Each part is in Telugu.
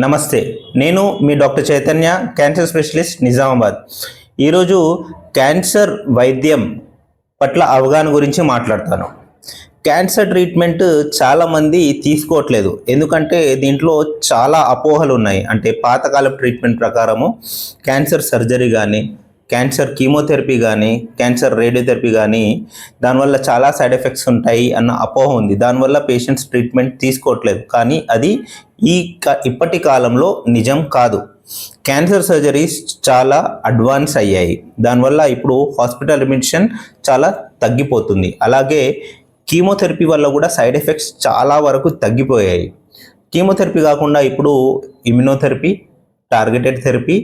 నమస్తే, నేను మీ doctor Chaitanya, cancer specialist, Nizamabad. ఈరోజు క్యాన్సర్ వైద్యం పట్ల అవగాహన గురించి మాట్లాడతాను. క్యాన్సర్ ట్రీట్మెంట్ చాలామంది తీసుకోవట్లేదు, ఎందుకంటే దీంట్లో చాలా అపోహలు ఉన్నాయి. అంటే పాతకాలపు ట్రీట్మెంట్ ప్రకారము క్యాన్సర్ సర్జరీ కానీ, క్యాన్సర్ కీమోథెరపీ కానీ, క్యాన్సర్ రేడియోథెరపీ కానీ దానివల్ల చాలా సైడ్ ఎఫెక్ట్స్ ఉంటాయి అన్న అపోహ ఉంది. దానివల్ల పేషెంట్స్ ట్రీట్మెంట్ తీసుకోవట్లేదు. కానీ అది ఇప్పటి కాలంలో నిజం కాదు. క్యాన్సర్ సర్జరీస్ చాలా అడ్వాన్స్ అయ్యాయి. దానివల్ల ఇప్పుడు హాస్పిటల్ అడ్మిషన్ చాలా తగ్గిపోతుంది. అలాగే కీమోథెరపీ వల్ల కూడా సైడ్ ఎఫెక్ట్స్ చాలా వరకు తగ్గిపోయాయి. కీమోథెరపీ కాకుండా ఇప్పుడు ఇమ్యునోథెరపీ, టార్గెటెడ్ థెరపీ,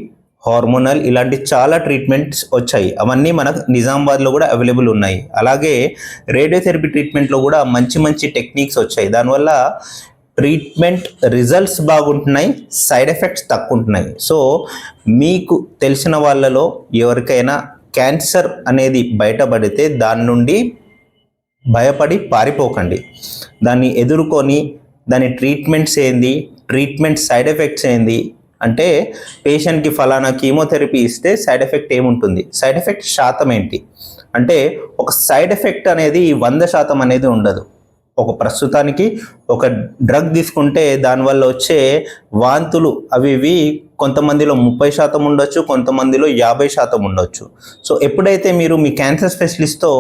హార్మోనల్ ఇలాంటి చాలా ట్రీట్మెంట్స్ వచ్చాయి. అవన్నీ మనకు నిజామాబాద్లో కూడా అవైలబుల్ ఉన్నాయి. అలాగే రేడియోథెరపీ ట్రీట్మెంట్లో కూడా మంచి మంచి టెక్నిక్స్ వచ్చాయి. దానివల్ల ట్రీట్మెంట్ రిజల్ట్స్ బాగుంటున్నాయి, సైడ్ ఎఫెక్ట్స్ తక్కువ ఉంటున్నాయి. సో మీకు తెలిసిన వాళ్ళలో ఎవరికైనా క్యాన్సర్ అనేది బయటపడితే దాని నుండి భయపడి పారిపోకండి. దాన్ని ఎదుర్కొని దాని ట్రీట్మెంట్స్ ఏంది, ట్రీట్మెంట్ సైడ్ ఎఫెక్ట్స్ ఏంది, అంటే పేషెంట్కి ఫలానా కీమోథెరపీ ఇస్తే సైడ్ ఎఫెక్ట్ ఏముంటుంది, సైడ్ ఎఫెక్ట్ శాతం ఏంటి, అంటే ఒక సైడ్ ఎఫెక్ట్ అనేది 100% అనేది ఉండదు. ఒక ప్రస్తుతానికి ఒక డ్రగ్ తీసుకుంటే దానివల్ల వచ్చే వాంతులు అవి కొంతమందిలో 30% ఉండొచ్చు, కొంతమందిలో 50% ఉండొచ్చు. సో ఎప్పుడైతే మీరు మీ క్యాన్సర్ స్పెషలిస్ట్తో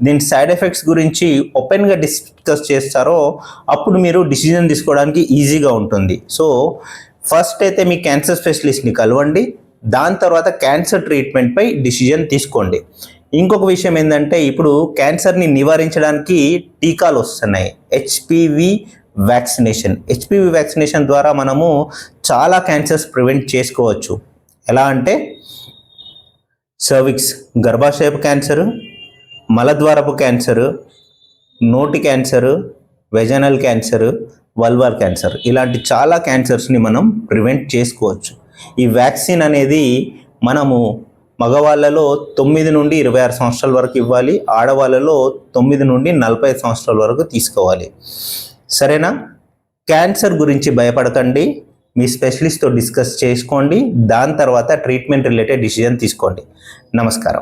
దీని సైడ్ ఎఫెక్ట్స్ గురించి ఓపెన్గా డిస్కస్ చేస్తారో అప్పుడు మీరు డిసిజన్ తీసుకోవడానికి ఈజీగా ఉంటుంది. సో ఫస్ట్ అయితే మీ క్యాన్సర్ స్పెషలిస్ట్ని కలవండి. దాని తర్వాత క్యాన్సర్ ట్రీట్మెంట్పై డిసిజన్ తీసుకోండి. ఇంకొక విషయం ఏంటంటే ఇప్పుడు క్యాన్సర్ని నివారించడానికి టీకాలు వస్తున్నాయి. హెచ్పివి వ్యాక్సినేషన్ ద్వారా మనము చాలా క్యాన్సర్స్ ప్రివెంట్ చేసుకోవచ్చు. ఎలా అంటే సర్విక్స్ గర్భాశయపు క్యాన్సరు, మలద్వారపు క్యాన్సరు, నోటి క్యాన్సరు, వెజనల్ క్యాన్సరు, వల్వర్ క్యాన్సర్ ఇలాంటి చాలా క్యాన్సర్స్ని మనం ప్రివెంట్ చేసుకోవచ్చు. ఈ వ్యాక్సిన్ అనేది మనము మగవాళ్ళలో 9 నుండి 26 సంవత్సరాల వరకు ఇవ్వాలి, ఆడవాళ్ళలో 9 నుండి 45 సంవత్సరాల వరకు తీసుకోవాలి. సరేనా? క్యాన్సర్ గురించి భయపడకండి, మీ స్పెషలిస్ట్తో డిస్కస్ చేసుకోండి. దాని తర్వాత ట్రీట్మెంట్ రిలేటెడ్ డిసిజన్ తీసుకోండి. నమస్కారం.